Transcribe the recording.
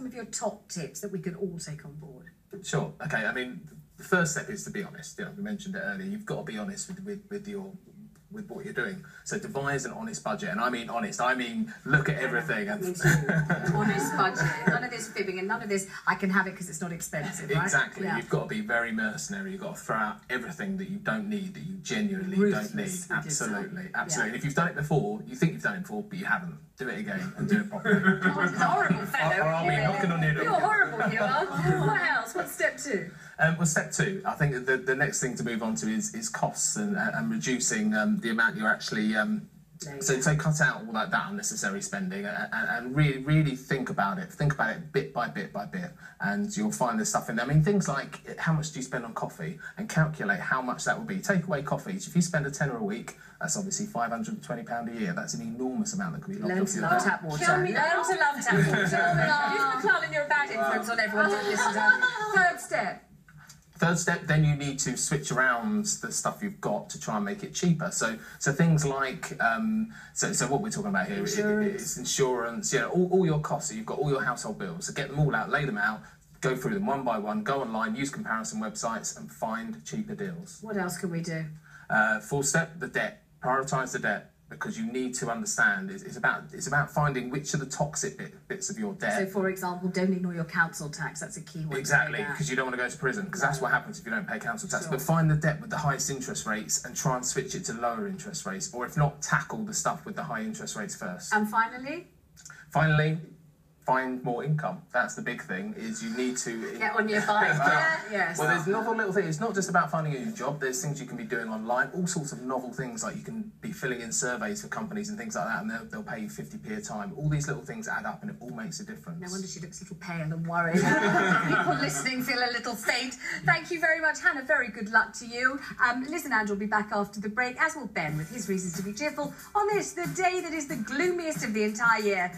some of your top tips that we could all take on board? Sure. Okay. I mean, the first step is to be honest. You know, we mentioned it earlier. You've got to be honest with what you're doing. So devise an honest budget, and I mean honest. I mean look at everything. And honest budget. None of this fibbing and none of this. I can have it because it's not expensive. Right? Exactly. Yeah. You've got to be very mercenary. You've got to throw out everything that you don't need, that you genuinely don't need. Absolutely, absolutely. Yeah. And if you've done it before, you think you've done it before, but you haven't. Do it again and do it properly. Oh, it's a horrible fellow. Or are we knocking on your door? You're horrible, you are. What else? What's step 2? Well, step 2, I think the next thing to move on to is costs and reducing the amount you're actually... So cut out all that unnecessary spending and really think about it. Think about it bit by bit by bit, and you'll find there's stuff in there. I mean, things like how much do you spend on coffee, and calculate how much that will be. Take away coffees. If you spend £10 a week, that's obviously £520 a year. That's an enormous amount that could be locked off your love tap water. Learn to love tap water. Use McClellan, you're a bad influence on everyone to listen to. Third step. Third step, then you need to switch around the stuff you've got to try and make it cheaper. So things like, so what we're talking about here is insurance, you know, all your costs. So you've got all your household bills. So get them all out, lay them out, go through them one by one, go online, use comparison websites and find cheaper deals. What else can we do? 4th step, the debt. Prioritise the debt, because you need to understand it's about finding which are the toxic bits of your debt. So, for example, don't ignore your council tax. That's a key one. Exactly, because you don't want to go to prison, because that's what happens if you don't pay council tax. Sure. But find the debt with the highest interest rates and try and switch it to lower interest rates, or if not, tackle the stuff with the high interest rates first. And finally, find more income. That's the big thing, is you need to... Get on your bike. Yes. Well, there's novel little things. It's not just about finding a new job. There's things you can be doing online, all sorts of novel things, like you can be filling in surveys for companies and things like that, and they'll pay you 50p a time. All these little things add up, and it all makes a difference. No wonder she looks a little pale and worried. People listening feel a little faint. Thank you very much, Hannah. Very good luck to you. Liz and Andrew will be back after the break, as will Ben, with his reasons to be cheerful on this, the day that is the gloomiest of the entire year.